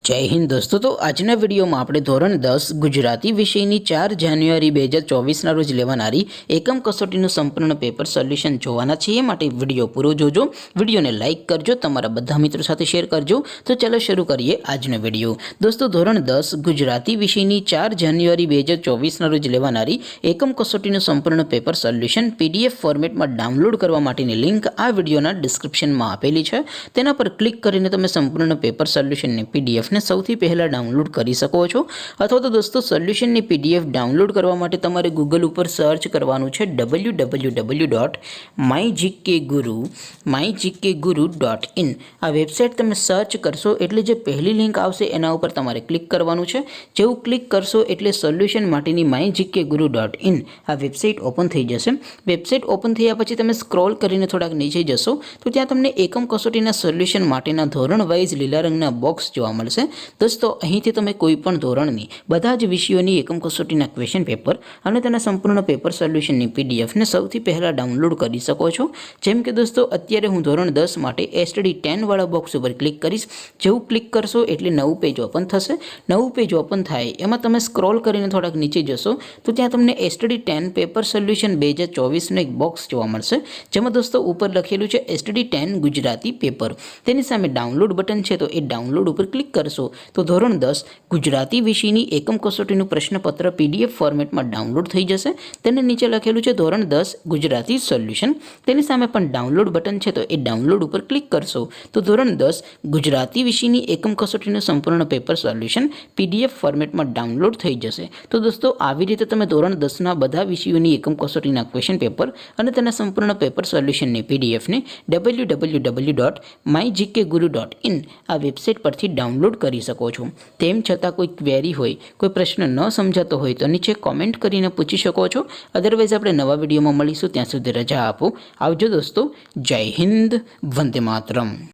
जय हिंद दोस्तों। तो आजना वीडियो में આપણે ધોરણ 10 ગુજરાતી વિષયની 4 જાન્યુઆરી 2024 ના રોજ લેવાનારી એકમ કસોટીનું સંપૂર્ણ પેપર સોલ્યુશન જોવાના છે। એ માટે વિડિયો પૂરો જોજો, વિડિયોને લાઈક કરજો, તમારા બધા મિત્રો સાથે શેર કરજો। તો ચાલો શરૂ કરીએ આજનો વિડિયો। દોસ્તો ધોરણ 10 ગુજરાતી વિષયની 4 જાન્યુઆરી 2024 ના રોજ લેવાનારી એકમ કસોટીનું સંપૂર્ણ પેપર સોલ્યુશન પીડીએફ ફોર્મેટમાં ડાઉનલોડ કરવા માટેની લિંક આ વિડિયોના ડિસ્ક્રિપ્શનમાં આપેલી છે। તેના પર ક્લિક કરીને તમે સંપૂર્ણ પેપર સોલ્યુશનની પીડીએફ સૌથી પહેલા ડાઉનલોડ કરી શકો છો। અથવા તો દોસ્તો સોલ્યુશનની પીડીએફ ડાઉનલોડ કરવા માટે તમારે ગૂગલ ઉપર સર્ચ કરવાનું છે www.mygkguru.in। આ વેબસાઇટ તમે સર્ચ કરશો એટલે જે પહેલી લિંક આવશે એના ઉપર તમારે ક્લિક કરવાનું છે। જેવું ક્લિક કરશો એટલે સોલ્યુશન માટેની mygkguru.in આ વેબસાઇટ ઓપન થઈ જશે। વેબસાઇટ ઓપન થયા પછી તમે સ્ક્રોલ કરીને થોડાક નીચે જશો તો ત્યાં તમને એકમ કસોટીના સોલ્યુશન માટેના ધોરણ વાઇઝ લીલા રંગના બોક્સ જોવા મળશે। दोस्तों અહીંથી તમે કોઈ પણ ધોરણની બધા જ વિષયોની એકમ કસોટીના ક્વેશ્ચન પેપર અને તેના સંપૂર્ણ પેપર સોલ્યુશનની પીડીએફને સૌથી પહેલા ડાઉનલોડ કરી શકો છો। જેમ કે દોસ્તો અત્યારે હું ધોરણ 10 માટે એસટીડી 10 વાળા બોક્સ ઉપર ક્લિક કરીશ। જેવું ક્લિક કરશો એટલે નવું પેજ ઓપન થશે। નવું પેજ ઓપન થાય એમાં તમે સ્ક્રોલ કરીને થોડાક નીચે જશો તો ત્યાં તમને એસટીડી 10 પેપર સોલ્યુશન 2024 નો એક બોક્સ જોવા મળશે। જેમાં દોસ્તો ઉપર લખેલું છે એસટીડી 10 ગુજરાતી પેપર। તેની સામે ડાઉનલોડ બટન છે તો એ ડાઉનલોડ ઉપર ક્લિક કરશો तो ધોરણ 10 ગુજરાતી વિષયની એકમ કસોટીનું પ્રશ્નપત્ર પીડીએફ ફોર્મેટમાં ડાઉનલોડ થઈ જશે। તેને નીચે લખેલું છે ધોરણ 10 ગુજરાતી સોલ્યુશન। તેની સામે પણ ડાઉનલોડ બટન છે તો એ ડાઉનલોડ ઉપર ક્લિક કરશો તો ધોરણ 10 ગુજરાતી વિષયની એકમ કસોટીનું સંપૂર્ણ પેપર સોલ્યુશન પીડીએફ ફોર્મેટમાં ડાઉનલોડ થઈ જશે। તો દોસ્તો આવી રીતે તમે ધોરણ 10ના બધા વિષયોની એકમ કસોટીના ક્વેશ્ચન પેપર અને તેના સંપૂર્ણ પેપર સોલ્યુશનની પીડીએફને www.mygkguru.in આ વેબસાઇટ પરથી ડાઉનલોડ કરી શકો છો। તેમ છતાં કોઈ ક્વેરી હોય, કોઈ પ્રશ્ન ન સમજાતો હોય તો નીચે કોમેન્ટ કરીને પૂછી શકો છો। અધરવાઇઝ આપણે નવા વિડીયોમાં મળીશું, ત્યાં સુધી રજા આપો। આવજો દોસ્તો। જય હિન્દ, વંદે માતરમ।